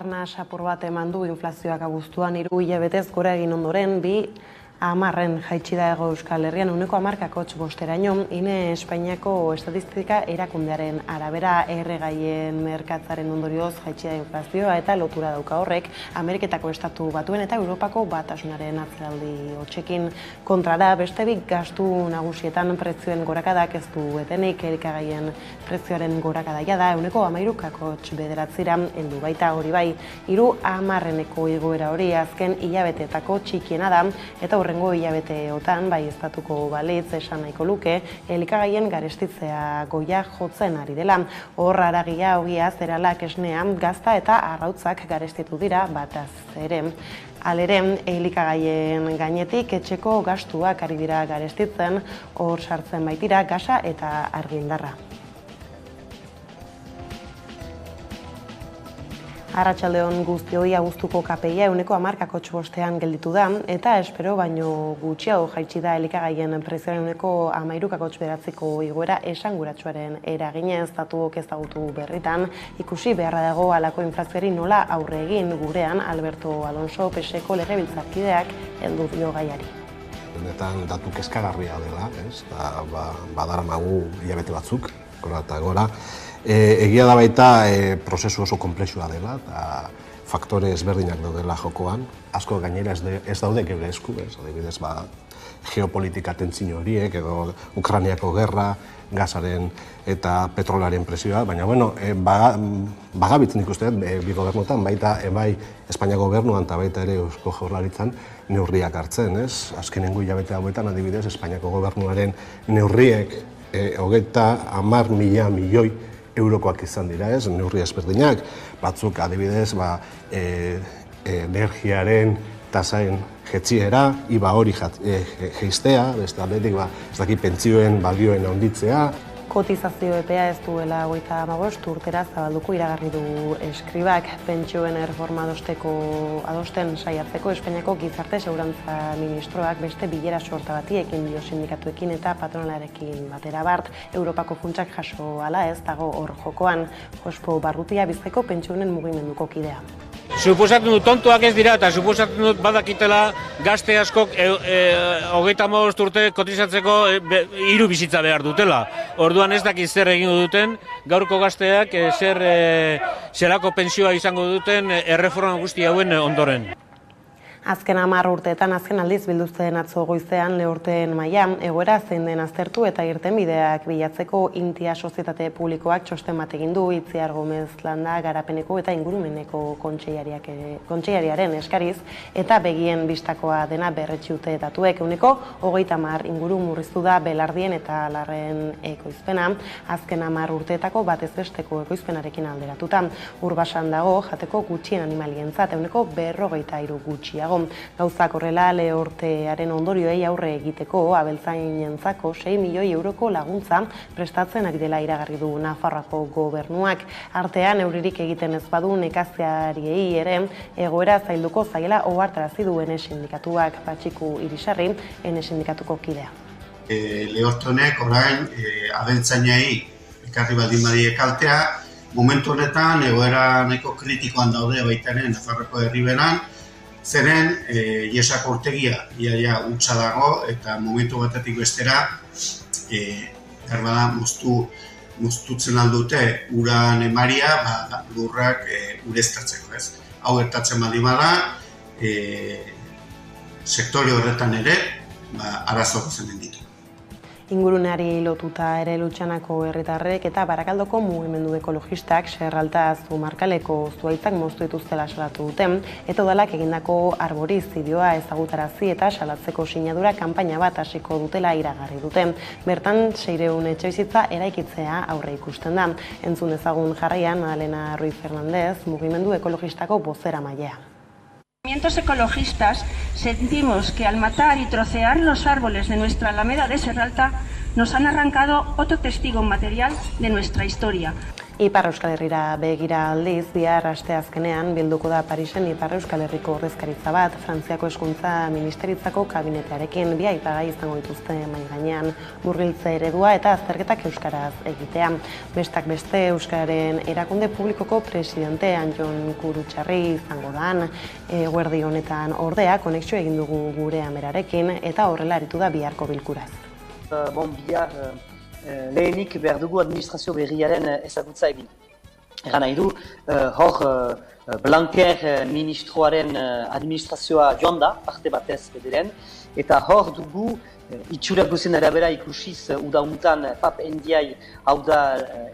arnas apur bat eman du inflazioak abuztuan 3 hilabetez gora egin ondoren 10 jaitsi da Hego Euskal Herrian 10,5%, ine Espainiako estatistika erakundearen arabera erregaien merkatzaren ondorioz jaitsi da inflazioa eta lotura dauka horrek Ameriketako Estatu Batuen eta Europako Batasunaren atzeraldi hotsekin kontrara. Beste bi gastu nagusietan prezioen gorakadak ez du etenik, elikagaien prezioaren gorakadaia da 13,9%ra heldu baita. Hori bai, 30%eko igoera hori azken hilabeteetako txikiena da eta hurrengo hilabeteotan bai estatuko balitz esan nahiko luke elikagaien garestitzea goia jotzen ari dela. Hor haragia ogia zeralak esnean gazta eta arrautzak garestitu dira bataz ere. Halere, elikagaien gainetik etxeko gastuak ari dira garestitzen, hor sartzen baitira gasa eta argindarra. Arratsaldeon guztioi, abuztuko KPIa 10,5% gelditu da eta espero baino gutxiago jaitsi da elikagaien prezioaren 13,9%ko igoera esanguratsuaren eraginez. Datuok ezagutu berritan ikusi beharra dago halako inflazioari nola aurre egin. Gurean Alberto Alonso PSeko legebiltzarkideak heldu dio gaiari. Honetan datu kezkagarria dela, badaramagu hilabete batzuk, gora eta gora. Egia da baita prozesu oso komplexua dela eta faktore ezberdinak daudela jokoan. Asko gainera ez daude geure esku, adibidez geopolitika tentsio horiek edo Ukrainiako gerra, gasaren eta petrolaren presioa, baina bagabitzen ikusten bi gobernuetan, baita bai Espainiako gobernuan eta baita ere Eusko Jaurlaritzan neurriak hartzen, ez? Azkenengo hilabete hauetan adibidez Espainiako gobernuaren neurriek 30.000 milioi eurokoak izan dira, ez? Neurri ezberdinak, batzuk adibidez energiaren tasaen jetziera, IVA hori jeistea, beste aldetik pentsioen balioen handitzea. Kotizazio epea ez duela 55 urtera zabalduko iragarri du Eskribak. Pentsioen erreforma adosten saiatzeko Espainiako Gizarte Segurantza Ministroak beste bilera sorta bati ekin dio sindikatuekin eta patronalarekin batera bart. Europako funtsak jaso ala ez dago hor jokoan. Jospo Barrutia Bizkaiko pentsioen mugimenduko kidea. Suposatzen dut tontoak ez dira eta suposatzen dut badakitela gazte askok 35 urte kotizatzeko 3 bizitza behar dutela. Orduan ez dakit zer egingo duten, gaurko gazteak zerako pentsioa izango duten erreforma guzti hauen ondoren. Azken 10 urteetan azken aldiz bilduzten atzo goizean lehorteen maila, egoera zein den aztertu eta irtenbideak bilatzeko Intia Sozietate Publikoak txosten bat egin du. Itziar Gomez Landa Garapeneko eta Ingurumeneko kontseilariaren eskariz eta begien bistakoa dena berretsi dute datuek. 30 inguru murriztu da belardien eta larren ekoizpena, azken 10 urteetako batez besteko ekoizpenarekin alderatuta. Urbasan dago jateko gutxien animalientzat 43 gutxiago. Gauzak horrela lehortearen ondorioei aurre egiteko abeltzainentzako 6 milioi euroko laguntza prestatzen ari dela iragarri du Nafarroako gobernuak. Artean euririk egiten ez badu nekazariei ere egoera zailduko zaiela ohartarazi du Ene sindikatuak. Patxiku Irisarri, Ene sindikatuko kidea. Lehorte honek orain abeltzainei ekarri baldin badie kaltea, momentu honetan egoera nahiko kritikoan daude baita ere Nafarroako herriberan. Zeren, Iesako urtegia iaia hutsa dago eta momentu batetik bestera moztutzen aldute uran emaria lurrak ureztatzeko, ez? Hau gertatzen baldin bada, sektore horretan ere arazoak izanen ditu. Inguruneari lotuta ere Lutxanako herritarrek eta Barakaldoko mugimendu ekologistak Serralta Zumarkaleko zuhaitzak moztu dituztela salatu dute eta udalak egindako arborizidioa ezagutarazi eta salatzeko sinadura kanpaina bat hasiko dutela iragarri dute. Bertan 600 etxebizitza eraikitzea aurre ikusten da. Entzun dezagun jarraian Madalena Ruiz Fernández, mugimendu ekologistako bozeramailea. Movimientos ecologistas sentimos que al matar y trocear los árboles de nuestra Alameda de Serralta nos han arrancado otro testigo material de nuestra historia. Ipar Euskal Herrira begira aldiz, bihar asteazkenean bilduko da Parisen Ipar Euskal Herriko ordezkaritza bat, Frantziako Hezkuntza Ministeritzako kabinetearekin bi aipagai izango dituzte mahai gainean, murgiltze eredua eta azterketak euskaraz egitea. Bestak beste Euskararen erakunde publikoko presidente Anjon Kurutxarri izango dan, eguerdi honetan ordea konexio egin dugu gure amerarekin eta horrela aritu da biharko bilkuraz. Bihar lehenik behar dugu administrazio berriaren ezagutza egin. Egan nahi du, hor Blanquer ministroaren administrazioa joan da, parte batez bederen, eta hor dugu itxura guzen arabera ikusiz udauntan Pap Ndiaye hau da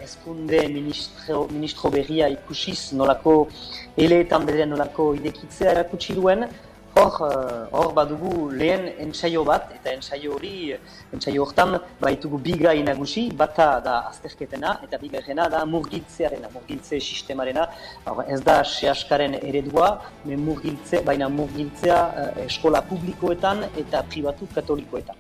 ezkunde ministro berria ikusiz nolako eleetan bederen nolako idekitzea erakutsi duen. Hor badugu lehen entsaio bat, eta entsaio hortan baitugu bi gai nagusi, bata da azterketena eta bigarrena da murgiltzearena, murgiltze sistemarena. Ez da sehaskaren eredua, baina murgiltzea eskola publikoetan eta pribatu katolikoetan.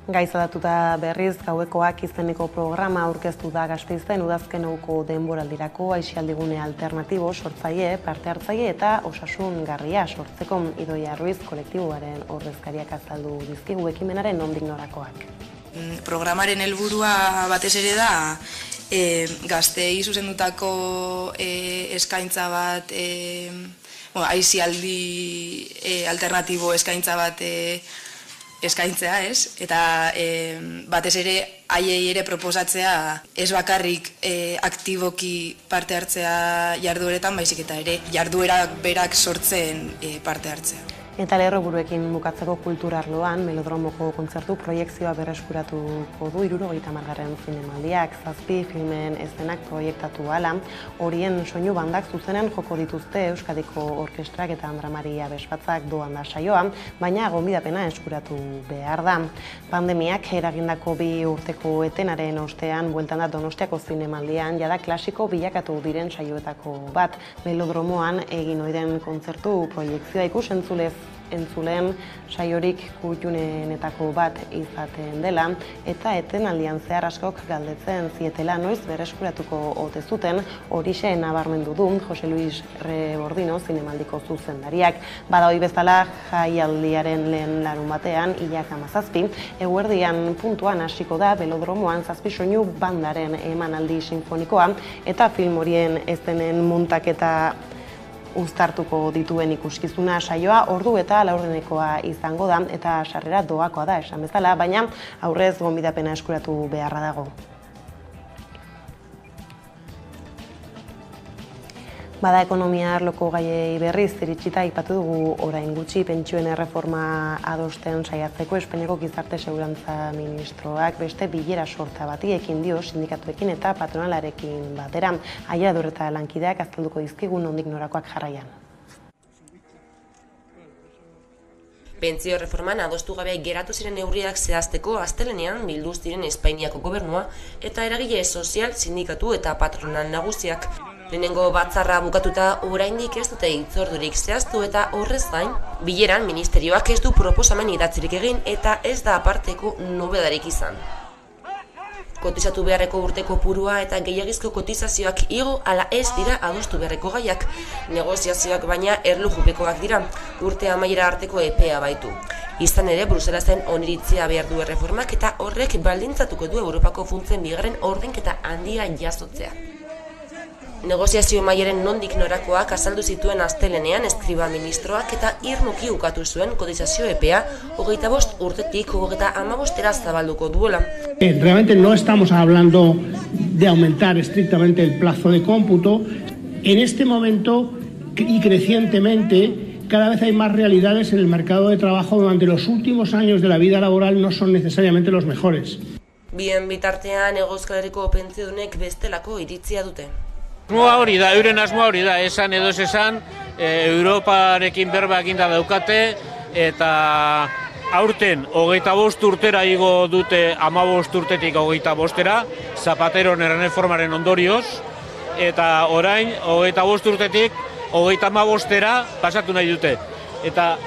Gaizadatuta berriz, gauekoak izeneko programa aurkeztu da Gasteizen udazkeneko denboraldirako aisialdigune alternatibo sortzaile, parte hartzaile eta osasun garria sortzeko. Idoia Ruiz kolektiboaren ordezkariak azaldu dizkigu ekimenaren nondik norakoak. Programaren helburua batez ere da gazteei zuzendutako eskaintza bat, aisialdi alternatibo eskaintza bat eskaintzea, eta batez ere haiei ere proposatzea ez bakarrik aktiboki parte hartzea jardueretan, baizik eta ere jarduerak berak sortzen parte hartzea. Eta lerroburuekin bukatzeko kulturarloan Melodromoko kontzertu proiekzioa berreskuratuko du 70. zinemaldiak, 7 filmen eszenak proiektatu hala, horien soinu bandak zuzenen joko dituzte Euskadiko Orkestrak eta Andra Maria Besbatzak doan da saioa, baina gonbidapena eskuratu behar da. Pandemiak eragindako 2 urteko etenaren ostean, bueltan da Donostiako zinemaldian, jada klasiko bilakatu diren saioetako bat, Melodromoan egin oiren kontzertu proiekzioa entzuleen saiorik kutxunenetako bat izaten dela, eta etenaldian zehar askok galdetzen zietela noiz berreskuratuko ote zuten, horixe nabarmendu du Jose Luis Rebordino zinemaldiko zuzendariak. Bada hori bezala jaialdiaren lehen larun batean, hilak 17, eguerdian puntuan hasiko da Belodromoan 7 soinu bandaren emanaldi sinfonikoa, eta film horien ezenen muntaketa uztartuko dituen ikuskizuna saioa ordu eta laurdenekoa izango da eta sarrera doakoa da esan bezala, baina aurrez gonbidapena eskuratu beharra dago. Bada ekonomia arloko gaiei berriz iritsita aipatu dugu orain gutxi pentsioen erreforma adosten saiatzeko Espainiako Gizarte Segurantza Ministroak beste bilera sorta bati ekin dio sindikatuekin eta patronalarekin batera. Aiara Durreta lankideak azalduko dizkigu nondik norakoak jarraian. Pentsio erreforman adostu gabe geratu ziren neurriak zehazteko astelehenean bildu ziren Espainiako gobernua eta eragile sozial, sindikatu eta patronal nagusiak. Lehenengo batzarra bukatuta oraindik ez dute hitzordurik zehaztu eta horrez gain, bileran ministerioak ez du proposamen idatzirik egin eta ez da aparteko nobedarik izan. Kotizatu beharreko urteko purua eta gehiagizko kotizazioak igo ala ez dira adostu beharreko gaiak. Negoziazioak baina erlujupekoak dira, urte amaiera arteko epea baitu. Izan ere, Bruselasen oniritzia behar du erreformak eta horrek baldintzatuko du Europako funtsen bigarren ordainketa handia jasotzea. Negoziazio mailaren nondik norakoak azaldu zituen astelehenean eskriba ministroak eta irmoki ukatu zuen kotizazio epea 25 urtetik 35 zabalduko duela. Realmente no estamos hablando de aumentar estrictamente el plazo de cómputo. En este momento y crecientemente cada vez hay más realidades en el mercado de trabajo durante los últimos años de la vida laboral no son necesariamente los mejores. Bien bitartean Euskal Herriko pentsiodunek bestelako iritzia dute. Asmoa hori da, euren asmoa hori da, esan edo ez esan, Europarekin berba eginda daukate, eta aurten 25 urtera igo dute 15 urtetik 25era, Zapateron erreformaren ondorioz, eta orain 25 urtetik 35era pasatu nahi dute. Eta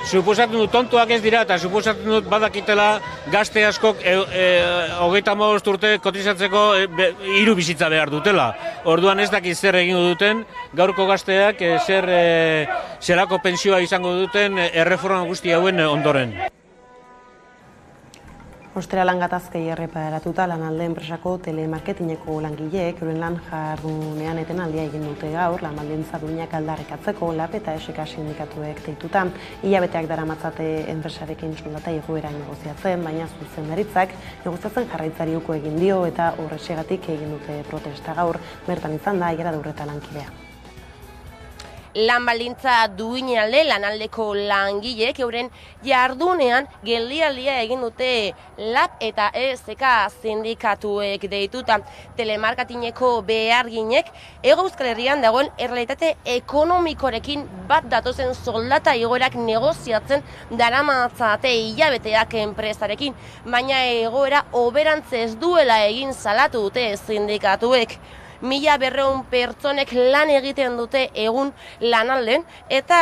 suposatzen dut tontoak ez dira, eta suposatzen dut badakitela gazte askok 35 urte kotizatzeko 3 bizitza behar dutela. Orduan ez dakit zer egingo duten, gaurko gazteak zelako pentsioa izango duten erreforma guzti hauen ondoren. Ostera lan gatazkei erreparatuta lanalde enpresako telemarketingeko langileek euren lan jardunean etenaldia egin dute gaur, lan baldintza duinak aldarrikatzeko LAB eta SK sindikatuek deituta. Hilabeteak daramatzate enpresarekin soldata igoera negoziatzen, baina zuzendaritzak negoziatzen jarraitzari uko egin dio eta horrexegatik egin dute protesta gaur, bertan izan da Aiara Durreta lankidea. Lan baldintza duinalde lanaldeko langileek euren jardunean geldialdia egin dute LAB eta SK sindikatuek deituta. Telemarketingeko beharginek Hego Euskal Herrian dagoen errealitate ekonomikorekin bat datozen soldata igoerak negoziatzen daramatzate hilabeteak enpresarekin, baina egoera hoberantz ez duela egin salatu dute sindikatuek. 1200 pertsonek lan egiten dute egun lanalden eta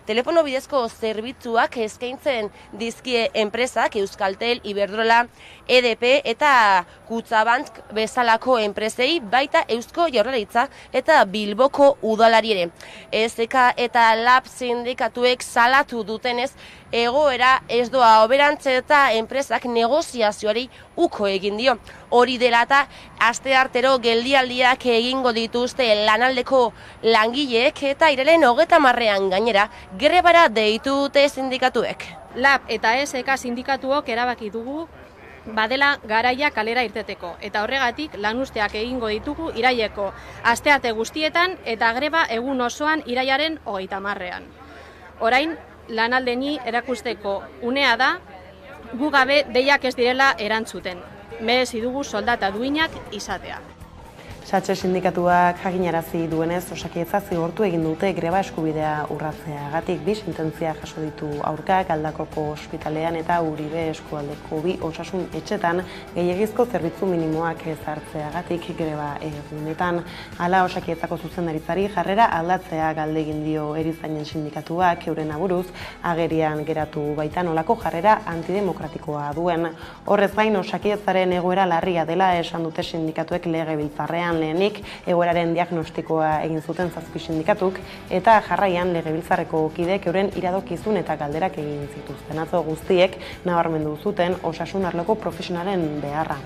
telefono bidezko zerbitzuak eskaintzen dizkie enpresak Euskaltel, Iberdrola, EDP eta Kutxabank bezalako enpresei, baita Eusko Jaurlaritza eta Bilboko udalari ere. SK eta LAB sindikatuek salatu dutenez egoera ez doa hoberantz eta enpresak negoziazioari uko egin dio. Hori dela eta asteartero geldialdiak egingo dituzte lanaldeko langileek eta iraiaren 30ean gainera grebara deitu dute sindikatuek. LAB eta SK sindikatuok erabaki dugu badela garaia kalera irteteko eta horregatik lanuzteak egingo ditugu iraileko astearte guztietan eta greba egun osoan irailaren 30ean. Orain lanaldeni erakusteko unea da gu gabe deiak ez direla erantzuten. Merezi dugu soldata duinak izatea. Satxe sindikatuak jakinarazi duenez, Osakidetza zigortu egin dute greba eskubidea urratzeagatik. 2 sententzia jaso ditu aurkak Aldakoko ospitalean eta Uribe eskualdeko 2 osasun etxetan gehiegizko zerbitzu minimoak ezartzeagatik greba egunetan. Hala, Osakidetzako zuzendaritzari jarrera aldatzea galde egin dio erizainen sindikatuak euren aburuz agerian geratu baita nolako jarrera antidemokratikoa duen. Horrez gain, Osakidetzaren egoera larria dela esan dute sindikatuek Legebiltzarrean. Lehenik egoeraren diagnostikoa egin zuten 7 sindikatuk eta jarraian Legebiltzarreko kideek euren iradokizun eta galderak egin zituzten. Atzo guztiek nabarmendu zuten osasun arloko profesionalen beharra.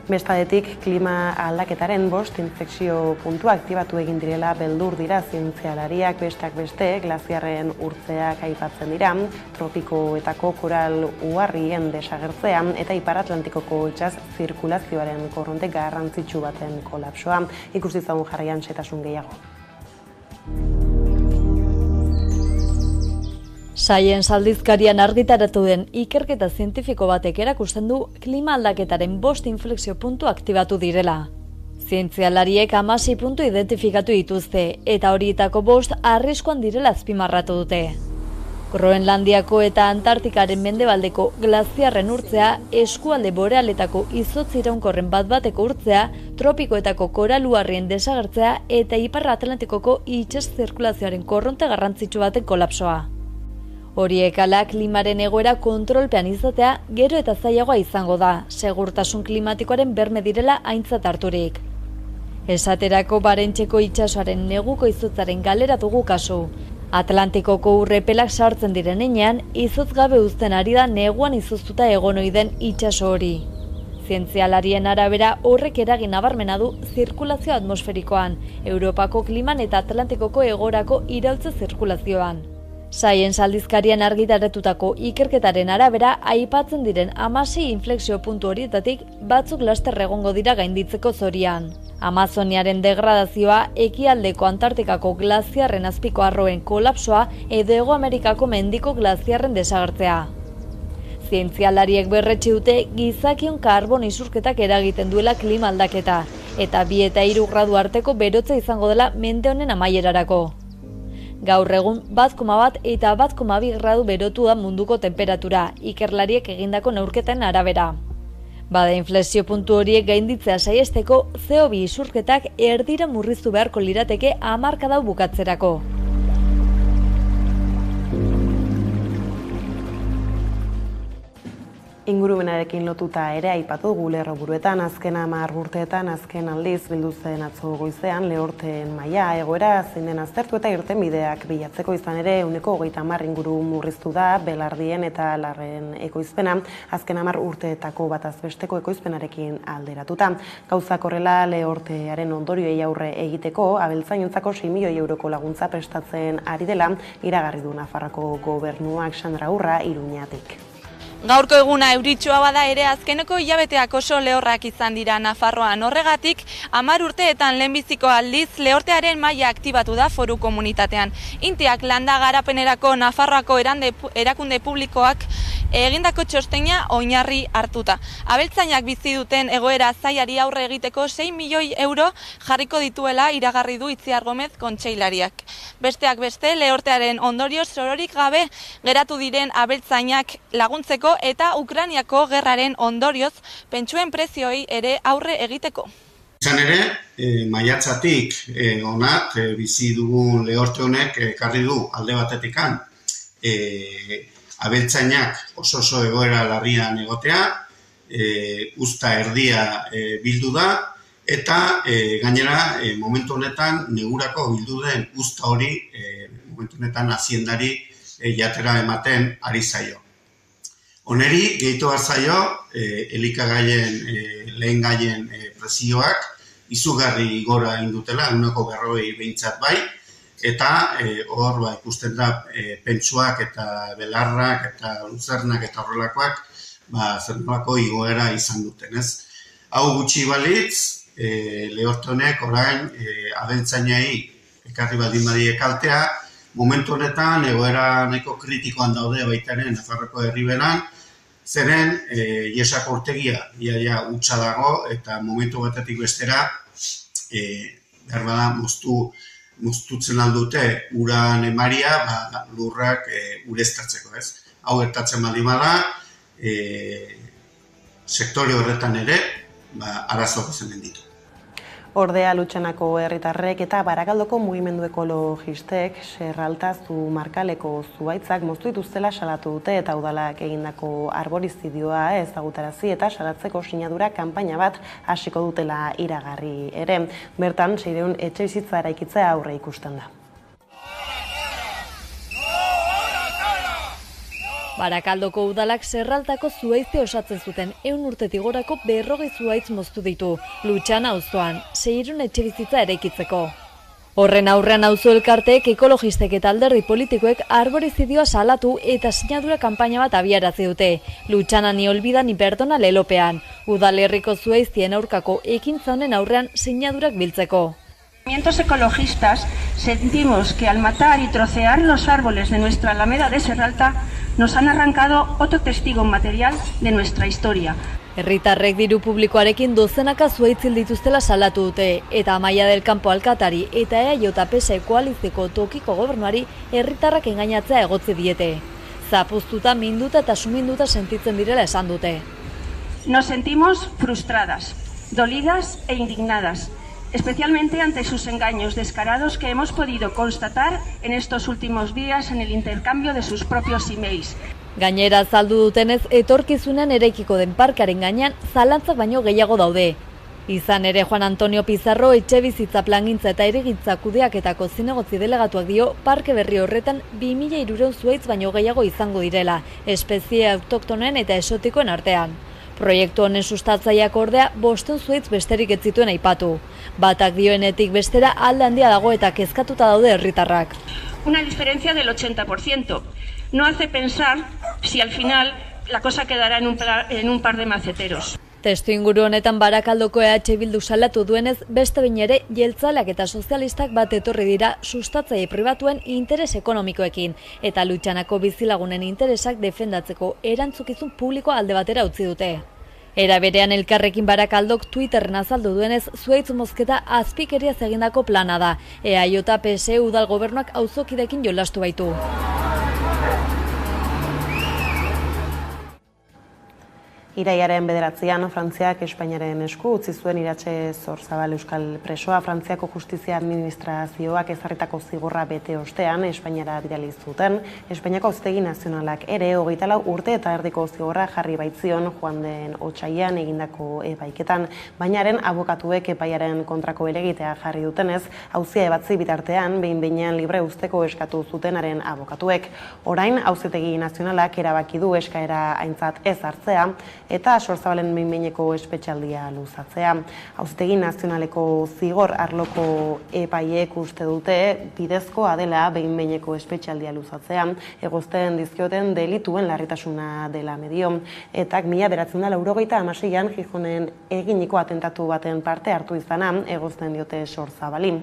Bestaldetik, klima aldaketaren 5 infekzio puntu aktibatu egin direla beldur dira zientzialariak, besteak beste, glaziarren urtzeak aipatzen dira, tropikoetako koral uharrien desagertzea eta Ipar Atlantikoko itsas zirkulazioaren korronte garrantzitsu baten kolapsoa. Ikusi zaun jarraian xehetasun gehiago. Science aldizkarian argitaratu den ikerketa zientifiko batek erakusten du klima aldaketaren 5 inflexio puntu aktibatu direla. Zientzialariek 16 puntu identifikatu dituzte eta horietako 5 arriskuan direla azpimarratu dute. Groenlandiako eta Antartikaren mendebaldeko glaziarren urtzea, eskualde borealetako izotz iraunkorren bat-bateko urtzea, tropikoetako koral uharrien desagertzea eta Ipar Atlantikoko itsas zirkulazioaren korronte garrantzitsu baten kolapsoa. Horiek ala klimaren egoera kontrolpean izatea gero eta zailagoa izango da, segurtasun klimatikoaren berme direla aintzat harturik. Esaterako Barentxeko itsasoaren neguko izotzaren galera dugu kasu. Atlantikoko urrepelak sartzen diren heinean, izotz gabe uzten ari da neguan izoztuta egon ohi den itsaso hori. Zientzialarien arabera horrek eragin nabarmena du zirkulazio atmosferikoan, Europako kliman eta Atlantikoko egorako iraultze zirkulazioan. Science aldizkarian argitaratutako ikerketaren arabera aipatzen diren 16 inflexio puntu horietatik batzuk laster egongo dira gainditzeko zorian. Amazoniaren degradazioa, ekialdeko Antartikako glaziarren azpiko arroen kolapsoa edo Hego Amerikako mendiko glaziarren desagertzea. Zientzialariek berretsi dute gizakion karbon isurketak eragiten duela klima aldaketa eta 2 eta 3 gradu arteko berotze izango dela mende honen amaierarako. Gaur egun 1,1 eta 1,2 gradu berotu da munduko temperatura, ikerlariek egindako neurketen arabera. Bada inflexio puntu horiek gainditzea saiesteko CO2 isurketak erdira murriztu beharko lirateke hamarkada bukatzerako. Ingurumenarekin lotuta ere aipatu dugu lerroburuetan azken 10 urteetan azken aldiz bildu zen atzo goizean lehorteen maila egoera zein den aztertu eta irtenbideak bilatzeko izan ere 30 inguru murriztu da belardien eta larren ekoizpena azken 10 urteetako bataz besteko ekoizpenarekin alderatuta. Gauzak horrela lehortearen ondorioei aurre egiteko abeltzainentzako 6 milioi euroko laguntza prestatzen ari dela iragarri du Nafarroako gobernuak Sandra Urra Iruñatik. Gaurko eguna euritsua bada ere azkeneko hilabeteak oso lehorrak izan dira Nafarroan. Horregatik, 10 urteetan lehenbiziko aldiz lehortearen maila aktibatu da foru komunitatean. Intiak landa garapenerako Nafarroako erakunde publikoak egindako txostena oinarri hartuta. Abeltzainak bizi duten egoera zailari aurre egiteko 6 milioi euro jarriko dituela iragarri du Itziar Gomez kontseilariak. Besteak beste, lehortearen ondorioz sororik gabe geratu diren abeltzainak laguntzeko eta Ukrainiako gerraren ondorioz pentsuen prezioei ere aurre egiteko. Izan ere, maiatzatik honat bizi dugun lehorte honek ekarri du alde batetikan abeltzainak oso egoera larrian egotea, uzta erdia bildu da, eta gainera momentu honetan negurako bildu den uzta hori momentu honetan haziendari jatera ematen ari zaio. Oneri, gehitu bat zaio, elikagaien, lehen gaien prezioak izugarri gora indutela, 40% behintzat bai, eta hor ikusten da pentsuak eta belarrak eta luzernak eta horrelakoak zer nolako igoera izan duten, ez? Hau gutxi balitz, lehorte honek orain abeltzainei ekarri baldin badie kaltea, momentu honetan egoera nahiko kritikoan daude baitaren Nafarroako herriberan, zeren Iesako urtegia iaia hutsa dago eta momentu batetik bestera behar bada moztutzen aldute uran emaria lurrak ureztatzeko, ez? Hau gertatzen baldin bada sektore horretan ere arazoak izanen ditu. Ordea Lutxanako herritarrek eta Barakaldoko mugimendu ekologistek Serralta Zumarkaleko zuhaitzak moztu dituztela salatu dute eta udalak egindako arborizidioa ezagutarazi eta salatzeko sinadura kanpaina bat hasiko dutela iragarri ere. Bertan 600 etxebizitza eraikitzea aurre ikusten da. Barakaldoko udalak Serraltako zuhaitze osatzen zuten 100 urtetik gorako 40 zuhaitz moztu ditu, Lutxana auzoan, 600 etxebizitza eraikitzeko. Horren aurrean auzo elkarteek, ekologistek eta alderdi politikoek arborizidioa salatu eta sinadura kanpaina bat abiarazi dute. Lutxana ni olbida ni perdona lelopean, udalerriko zuhaitzien aurkako ekintza honen aurrean sinadurak biltzeko. Movimientos ecologistas sentimos que al matar y trocear los árboles de nuestra Alameda de Serralta nos han arrancado otro testigo material de nuestra historia. Herritarrek diru publikoarekin dozenaka zuhaitzil dituztela salatu dute eta Amaia del Campo alkatari eta EAJ-PS koalizioko tokiko gobernuari herritarrak engainatzea egotzi diete. Zapuztuta, minduta eta suminduta sentitzen direla esan dute. Nos sentimos frustradas, dolidas e indignadas, especialmente ante sus engaños descarados que hemos podido constatar en estos últimos días en el intercambio de sus propios emails. Gainera azaldu dutenez, etorkizunean eraikiko den parkaren gainean zalantzak baino gehiago daude. Izan ere Juan Antonio Pizarro etxebizitza plangintza eta hirigintza kudeaketako zinegotzi delegatuak dio parke berri horretan 2300 zuhaitz baino gehiago izango direla, espezie autoktonen eta esotikoen artean. Proiektu honen sustatzaileak ordea 500 zuhaitz besterik ez zituen aipatu. Batak dioenetik bestera alde handia dago eta kezkatuta daude herritarrak. Una diferencia del 80%. No hace pensar si al final la cosa quedará en un par de maceteros. Testu inguru honetan Barakaldoko EH Bildu salatu duenez, beste behin ere jeltzaleak eta sozialistak bat etorri dira sustatzaile pribatuen interes ekonomikoekin eta Lutxanako bizilagunen interesak defendatzeko erantzukizun publikoa alde batera utzi dute. Era berean Elkarrekin Barakaldok Twitterren azaldu duenez, zuhaitz mozketa azpikeriaz egindako plana da. EAJ-PS udal gobernuak auzokideekin jolastu baitu. Iraiaren 9 Frantziak Espainiaren esku utzi zuen Iratxe Zorzabal euskal presoa. Frantziako justizia administrazioak ezarritako zigorra bete ostean Espainiara bidali zuten. Espainiako Auzitegi Nazionalak ere 24 urte eta erdiko zigorra jarri baitzion joan den otsailean egindako epaiketan, bainaren abokatuek epaiaren kontrako helegitea jarri dutenez, auzia ebatzi bitartean behin-behinean libre uzteko eskatu zutenaren abokatuek. Orain Auzitegi Nazionalak erabaki du eskaera aintzat ez hartzea eta Zorzabalen behin-behineko espetxaldia luzatzea. Auzitegi Nazionaleko zigor arloko epaiek uste dute bidezkoa dela behin-behineko espetxaldia luzatzea, egozten dizkioten delituen larritasuna dela medio. Eta 1996an Gijonen eginiko atentatu baten parte hartu izana egozten diote Zorzabali.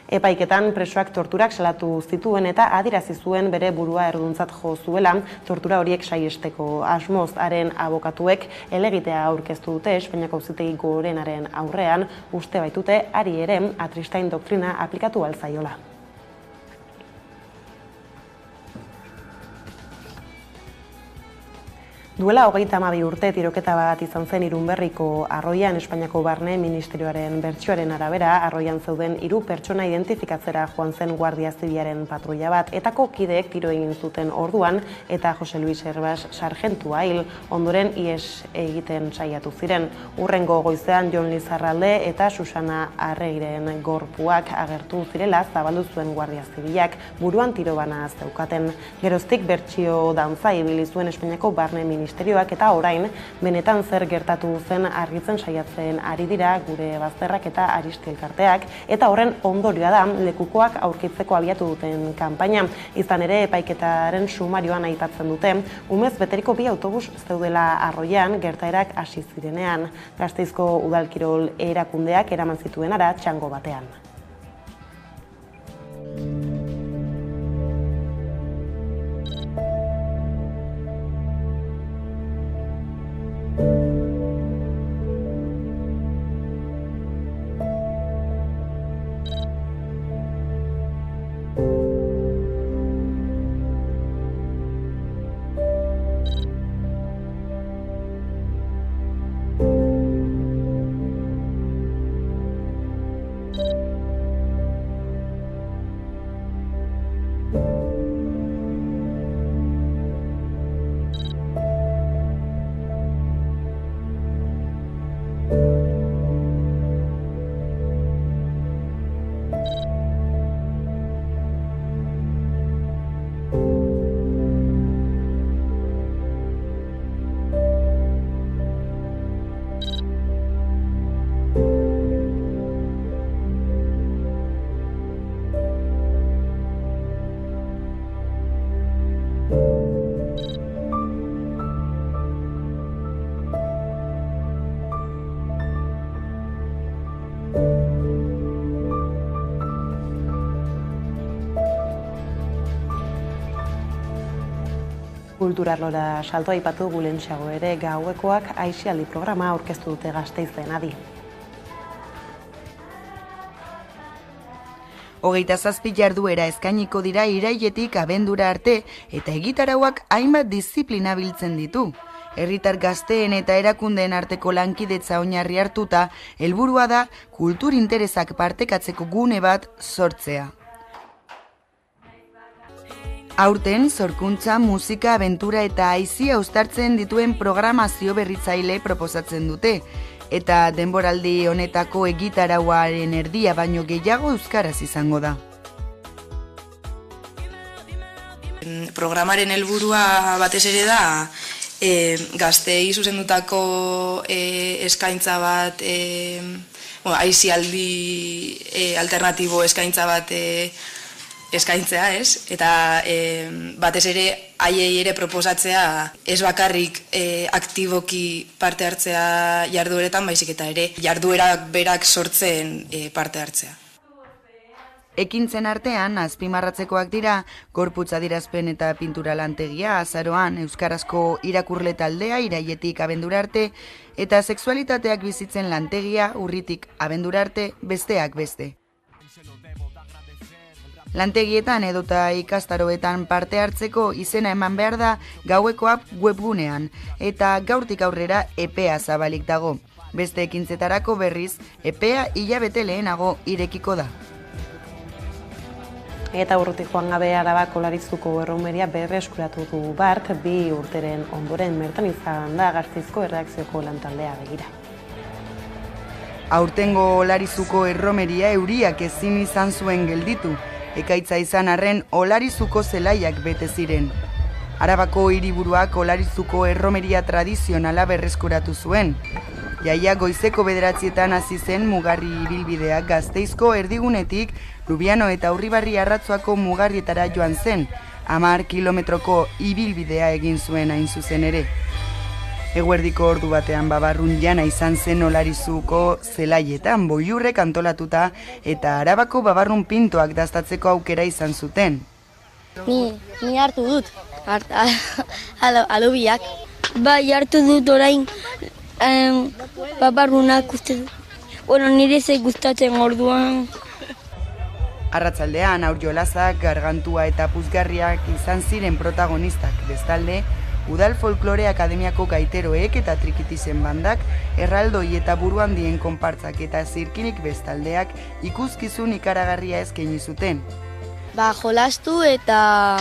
Epaiketan presoak torturak salatu zituen eta adierazi zuen bere burua erduntzat jo zuela tortura horiek saihesteko asmoz. Haren abokatuek helegitea aurkeztu dute Espainiako Auzitegi Gorenaren aurrean, uste baitute hari ere Atristain doktrina aplikatu ahal zaiola. Duela 32 urte tiroketa bat izan zen Irunberriko Arroian. Espainiako Barne Ministerioaren bertsioaren arabera, Arroian zeuden 3 pertsona identifikatzera joan zen Guardia Zibilaren patrulla bat, etako kideek tiro egin zuten orduan eta Jose Luis Herbas sargentua hil, ondoren ihes egiten saiatu ziren. Hurrengo goizean Jon Lizarralde eta Susana Arreiren gorpuak agertu zirela zabaldu zuen Guardia Zibilak, buruan tiro bana zeukaten. Geroztik bertsio dantza ibili zuen Espainiako Barne Ministerioak eta orain benetan zer gertatu zen argitzen saiatzen ari dira gure bazterrak eta Aristi elkarteak, eta horren ondorioa da lekukoak aurkitzeko abiatu duten kanpaina. Izan ere epaiketaren sumarioan aipatzen dute umez beteriko 2 autobus zeudela Arroian gertaerak hasi zirenean. Gasteizko udalkirol erakundeak eraman zituenara txango batean. Kulturarlora salto aipatu gulentxeago ere, gauekoak aisialdi programa aurkeztu dute Gasteizen, Adi. 27 jarduera eskainiko dira irailetik abendura arte eta egitarauak hainbat diziplina biltzen ditu. Herritar gazteen eta erakundeen arteko lankidetza oinarri hartuta, helburua da kultur interesak partekatzeko gune bat sortzea. Aurten, sorkuntza, musika, abentura eta aizia uztartzen dituen programazio berritzaile proposatzen dute, eta denboraldi honetako egitarauaren erdia baino gehiago euskaraz izango da. Programaren helburua batez ere da gazteei zuzendutako eskaintza bat, aisialdi alternatibo eskaintza bat eskaintzea, ez? Eta batez ere haiei ere proposatzea ez bakarrik aktiboki parte hartzea jardueretan, baizik eta ere jarduerak berak sortzen parte hartzea. Ekintzen artean, azpimarratzekoak dira, gorputz adierazpen eta pintura lantegia azaroan, euskarazko irakurle taldea irailetik abendura arte, eta sexualitateak bizitzen lantegia urritik abendura arte besteak beste. Lantegietan edota ikastaroetan parte hartzeko izena eman behar da gaueko app webgunean, eta gaurtik aurrera epea zabalik dago. Beste ekintzetarako berriz, epea hilabete lehenago irekiko da. Eta urrutik joan gabe Arabako Olarizuko erromeria berreskuratu du bart, 2 urteren ondoren bertan izan da Gasteizko erreakzioko lantaldea begira. Aurtengo Olarizuko erromeria euriak ezin izan zuen gelditu, ekaitza izan arren Olarizuko zelaiak bete ziren. Arabako hiriburuak Olarizuko erromeria tradizionala berreskuratu zuen. Jaia goizeko 9:00 hasi zen mugarri ibilbidea Gasteizko erdigunetik Lubiano eta Urribarri Arratzuako mugarrietara joan zen, 10 kilometroko ibilbidea egin zuen hain zuzen ere. Eguerdiko ordu batean babarrun jana izan zen Olarizuko zelaietan boiurrek antolatuta eta Arabako babarrun pintoak daztatzeko aukera izan zuten. Ni hartu dut, alubiak. Bai, hartu dut orain babarrunak uste dut. Bueno, nire zei gustatzen orduan. Arratsaldean haur jolazak, gargantua eta puzgarriak izan ziren protagonistak, bestalde, Udal Folklore Akademiako gaiteroek eta trikitizen bandak, erraldoi eta buruan dien konpartzak eta zirkinik bestaldeak ikuskizun ikaragarria eskaini zuten. Jolastu eta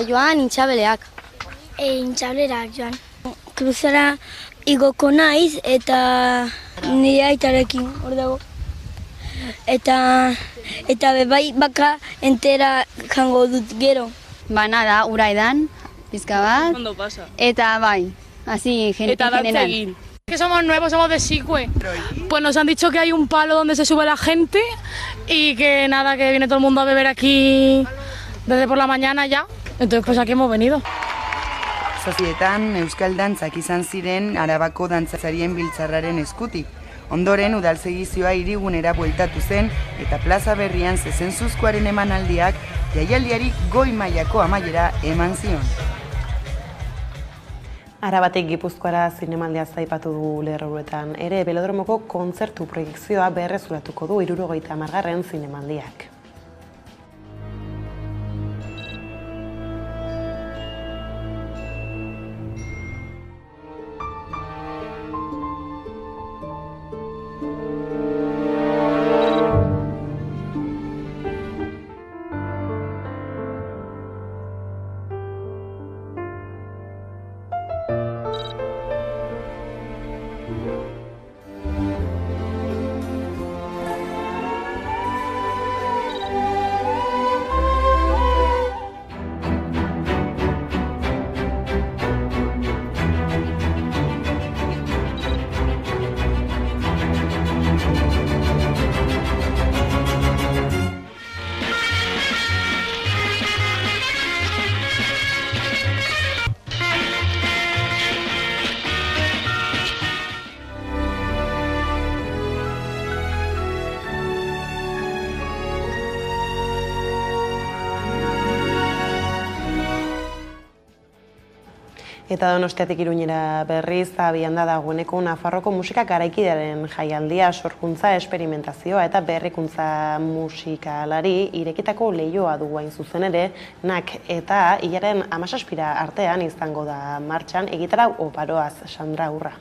joan intxabeleak. Intxabeleak joan. Kruzara igoko naiz eta nire aitarekin hor dago. Eta bebai baka entera jango dut gero. Nada, ura edan, pizka bat. Ondo pasa. Eta bai, así general. Que somos nuevos, somos de Sicue. Pues nos han dicho que hay un palo donde se sube la gente y que nada, que viene todo el mundo a beber aquí desde por la mañana ya. Entonces pues aquí hemos venido. Zazietan euskal dantzak izan ziren Arabako dantzarien biltzarraren eskutik. Ondoren udalsegizioa hirigunera bueltatu zen eta plaza berrian zezenzuzkoaren emanaldiak jaialdiari goi mailako amaiera eman zion. Arabatik Gipuzkoara zinemaldia zaipatu du lerroetan. Ere Belodromoko kontzertu proiekzioa berrezuratuko du 70. zinemaldiak. Eta Donostiatik Iruñera berriz abian da dagoeneko Nafarroko musika garaikidearen jaialdia, sorkuntza, esperimentazioa eta berrikuntza musikalari irekitako leioa du hain zuzen ere, nak eta hilaren 17 artean izango da martxan egitarau oparoaz, Sandra Urra.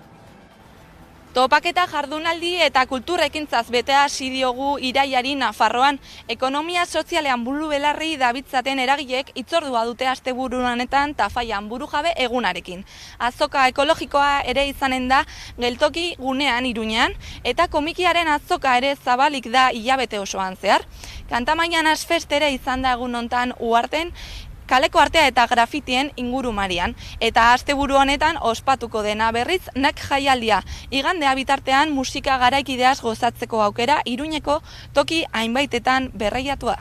Topaketa jardunaldi eta kulturrekintzaz bete hasi diogu iraiari Nafarroan. Ekonomia sozialean buru belarri dabiltzaten eragileek hitzordua dute asteburu honetan Tafaian burujabe egunarekin. Azoka ekologikoa ere izanen da geltoki gunean Iruñean eta komikiaren azoka ere zabalik da hilabete osoan zehar. Kantamaian Asfest ere izan da egun hontan Uharten, kaleko artea eta grafitien ingurumarian, eta asteburu honetan ospatuko dena berriz nak jaialdia. Igandea bitartean musika garaikideaz gozatzeko aukera Iruñeko toki hainbaitetan berreiatua.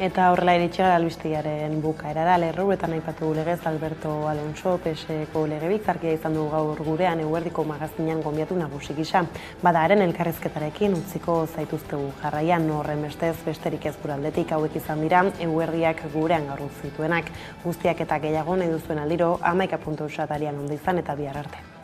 Eta horrela iritsi gara albistegiaren bukaerara, lerroetan aipatu legez Alberto Alonso, PSeko legebiltzarkidea izan du gaur gurean eguerdiko magazinean gonbiatu nagusi gisa. Bada haren elkarrizketarekin utziko zaituztegu jarraian, horren bestez besterik ez gure aldetik hauek izan dira eguerdiak gurean gaur zituenak. Guztiak eta gehiago nahi duzuen aldiro 11.eus atarian ondo izan eta bihar arte.